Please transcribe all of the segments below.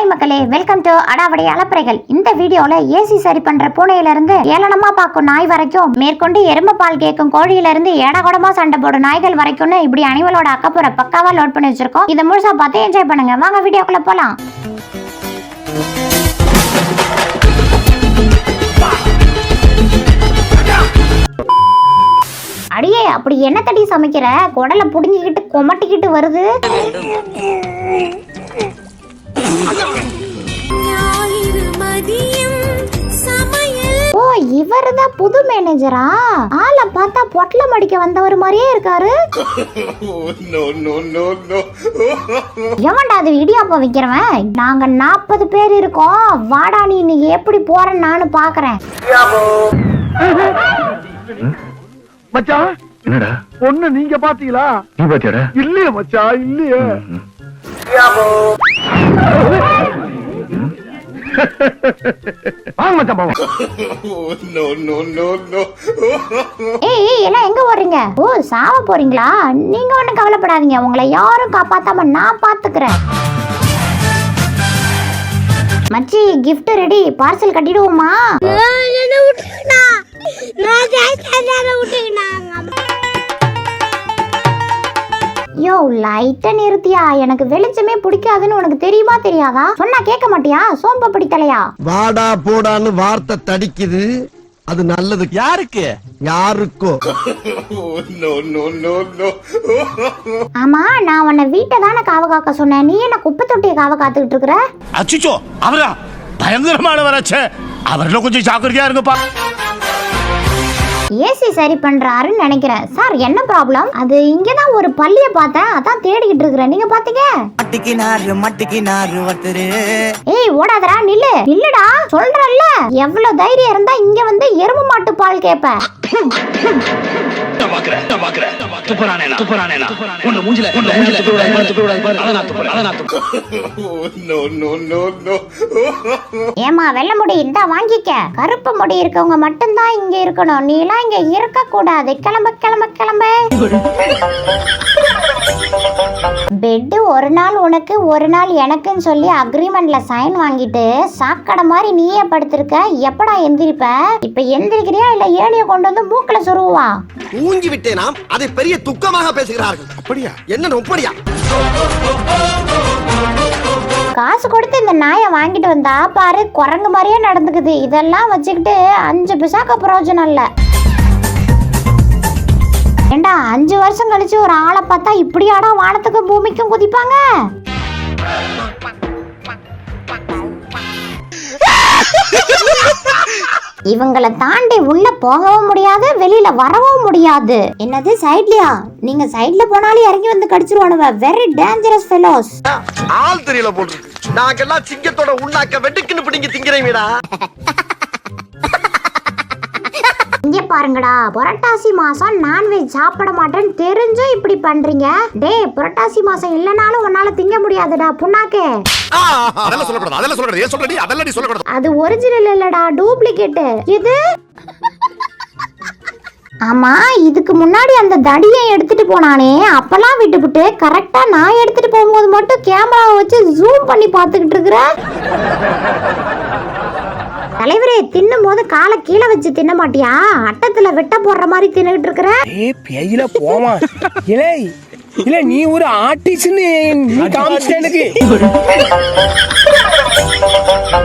Hi மக்களே, welcome to அடாவடி அலப்பறைகள். இந்த வீடியோல ஏசி சரி பண்ற பூனையில இருந்து ஏளனமா பார்க்கும் நாய் வரைக்கும், மேற்கொண்டு எருமை பால் கேட்கும் கோழியில இருந்து ஏடகொடமா சண்டை போடும் நாய்கள் வரைக்கும்னு இப்படி அனிமலோட அக்கப்புற பக்காவா லோட் பண்ணி வச்சிருக்கோம். இதை முழுசா பார்த்து என்ஜாய் பண்ணுங்க. வாங்க வீடியோக்குள்ள போலாம். அடியே, அப்படி என்ன தடி சமைக்கிற? குடலை புடுங்கிக்கிட்டு கொமட்டிக்கிட்டு வருது. ஓ, இவருதான் புது மேனேஜரா? ஆளை பார்த்தா பொட்டலம் அடிக்க வந்தவர் மாதிரியே இருக்காரு. எவன்டா அது இடியாப்பம் வைக்கிறவன்? நாங்க 40 பேர் இருக்கோம். வாடா, நீ எப்படி போறன்னு நானு பாக்குறேன். மச்சான், என்னடா பொண்ணு நீங்க பாத்தீங்களா? நீ பாத்தியாடா? இல்லையே மச்சான், இல்லையே. வாங்க மச்சான், போவோம். ஏய், எல்லாம் எங்க போறீங்க? ஓ, சாவ போறீங்களா? நீங்க ஒண்ணும் கவலைப்படாதீங்க, உங்களை யாரும் காப்பாத்தாம நான் பாத்துக்கிறேன். மச்சி, கிஃப்ட் ரெடி. பார்சல் கட்டிடுவோமா? யோ, லைட்ட நிறுத்தியா? எனக்கு வெளிச்சமே பிடிக்காதுன்னு உனக்கு தெரியுமா தெரியாதா? சொன்னா கேட்க மாட்டியா? சோம்ப பிடித்தலையா? வாடா போடான்னு வார்த்தை தடிக்குது. அது நல்லது யாருக்கு? யாருக்கோ. ஆமா, நான் உன்னை வீட்டை தானே காவ காக்க சொன்னேன். நீ என்ன குப்பை தொட்டியை காவ காத்துக்கிட்டு இருக்கிற? அச்சிச்சோ, அவரா பயங்கரமானவராச்சே. அவர்ல கொஞ்சம் ஜாக்கிரதையா இருங்கப்பா. ஏசி சரி பண்றாருன்னு நினைக்கிறேன். சார், என்ன ப்ராப்ளம்? அது இங்கதான் ஒரு பள்ளிய பார்த்தேன், அதான் தேடிக்கிட்டு இருக்கிறேன். நீங்க பாத்தீங்க? ஏய், ஓடாதடா, நில்லு நில்லுடா, சொல்றல்ல. எவ்வளவு தைரியம் இருந்தா இங்க வந்து எருமை மாட்டு பால் கேப்ப? ஏமா வெள்ள முடி இந்தா வாங்கிக்க. கருப்பு முடி இருக்கவங்க மட்டும்தான் இங்க இருக்கணும். நீ எல்லாம் இங்க இருக்க கூடாது. கிளம்ப கிளம்ப கிளம்ப. பெட் ஒரு நாள் உனக்கு ஒரு நாள் எனக்குன்னு சொல்லி அக்ரிமெண்ட்ல சைன் வாங்கிட்டு சாக்கடை மாதிரி நீயே படுத்திருக்க. எப்படா எந்திரிப்ப? இப்ப எந்திரிக்கிறியா இல்ல ஏணிய கொண்டு வந்து மூக்குல சொருவா? ஊங்கி விட்டேனாம், அதை பெரிய துக்கமாக பேசுகிறார்கள். அப்படியா? என்ன அப்படியா? காசு கொடுத்து இந்த நாயை வாங்கிட்டு வந்தா பாரு, குரங்கு மாதிரியே நடந்துக்குது. இதெல்லாம் வச்சுக்கிட்டு 5 பிசாக்க பிரயோஜனம் இல்ல. ஏண்டா, 5 வருஷம் கழிச்சு ஒரு ஆளை பார்த்தா இப்படியாடா வானத்துக்கும் பூமிக்கும் குதிப்பாங்க? இவங்களை தாண்டி உள்ள போகவும் முடியாது, வெளியில வரவும் முடியாது. என்னது சைட்லயா? நீங்க சைட்ல போனாலும் இறங்கி வந்து கடிச்சிருவானுவ. Very dangerous fellows. ஆள் தெரியல போட்டு நாங்கெல்லாம் சிங்கத்தோட உண்ணாக்க வெட்டுக்குன்னு பிடிங்க திங்கிறீங்கடா. இங்க பாருங்கடா, புரட்டாசி மாசம் நான்வெஜ் சாப்பிட மாட்டேன்னு தெரிஞ்சும் இப்படி பண்றீங்க. டேய், புரட்டாசி மாசம் இல்லனாலும் உன்னால திங்க முடியாதுடா புண்ணாக்கே. அதெல்லாம் சொல்லக்கூடாது, அதெல்லாம் சொல்லக்கூடாது. ஏன் சொல்றடி? அதெல்லாம் நீ சொல்லக்கூடாது. அது ஒரிஜினல் இல்லடா, டூப்ளிகேட். இது ஆமா, இதுக்கு முன்னாடி அந்த தடியை எடுத்துட்டு போனானே, அப்பெல்லாம் விட்டுவிட்டு கரெக்டா நான் எடுத்துட்டு போகும்போது மட்டும் கேமராவை வச்சு ஜூம் பண்ணி பாத்துக்கிட்டு இருக்கிற. தலைவரே, தின்னும் போது காலை கீழே வச்சு தின்ன மாட்டியா? அட்டத்துல வெட்ட போடுற மாதிரி தின்னுகிட்டு இருக்கிற. ஏய் பேயில போமா. இல்ல நீ ஒரு ஆர்டிஸ்ட்னு நீ காமிச்சேனுக்கு.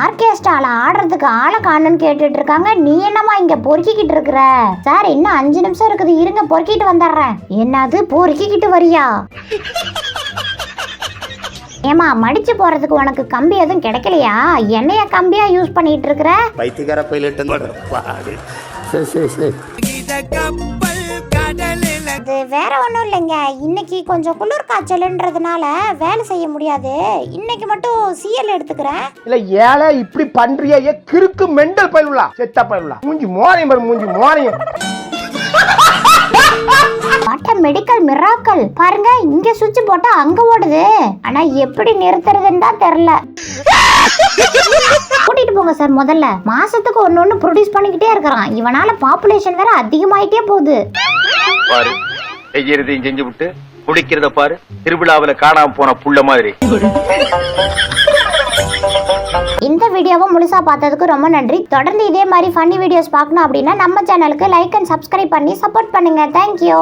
ஆர்கெஸ்ட்ரால ஆடுறதுக்கு ஆளை காணுன்னு கேட்டுட்டு இருக்காங்க. நீ என்னமா இங்க பொறுக்கிக்கிட்டு இருக்கிற? சார், இன்னும் 5 நிமிஷம் இருக்குது, இருங்க பொறுக்கிட்டு வந்துடுறேன். என்னது பொறுக்கிக்கிட்டு வரியா? ஏமா, மடிச்சு போறதுக்கு உனக்கு கம்பி எதுவும் கிடைக்கலையா? என்னைய கம்பியா யூஸ் பண்ணிட்டு இருக்கிற? பைத்தியக்கார பைலட். அது வேற ஒண்ணும் இல்லைங்க. இன்னைக்கு கொஞ்சம் குளிர் காய்ச்சல்ன்றதுனால வேலை செய்ய முடியாது. இன்னைக்கு மட்டும் சிஎல் எடுத்துக்கிறேன். இல்ல ஏழை இப்படி பண்றியா? கிறுக்கு மெண்டல் பயிலுலா, செத்த பயிலுலா. மூஞ்சி மோரையும் பாரு, மூஞ்சி மோரையும். மெடிக்கல் மிராக்கல் பாருங்க, இங்க சுவிட்ச் போட்டா அங்க ஓடுது. ஆனா எப்படி நிறுத்துறதுன்னு தான் தெரியல. கூட்டிட்டு போங்க சார். முதல்ல மாசத்துக்கு ஒன்னு ப்ரொடியூஸ் பண்ணிக்கிட்டே இருக்கிறான். இவனால பாப்புலேஷன் வேற அதிகமாயிட்டே போகுது. பாரு, செய்யறதையும் செஞ்சு விட்டு குடிக்கிறத பாரு. திருவிழாவில காணாம போன புள்ள மாதிரி. வீடியோவும் முழுசா பார்த்ததுக்கு ரொம்ப நன்றி. தொடர்ந்து இதே மாதிரி ஃபன்னி வீடியோஸ் பார்க்கணும் அப்படின்னா நம்ம சேனலுக்கு லைக் அண்ட் சப்ஸ்கிரைப் பண்ணி சப்போர்ட் பண்ணுங்க. தேங்க்யூ.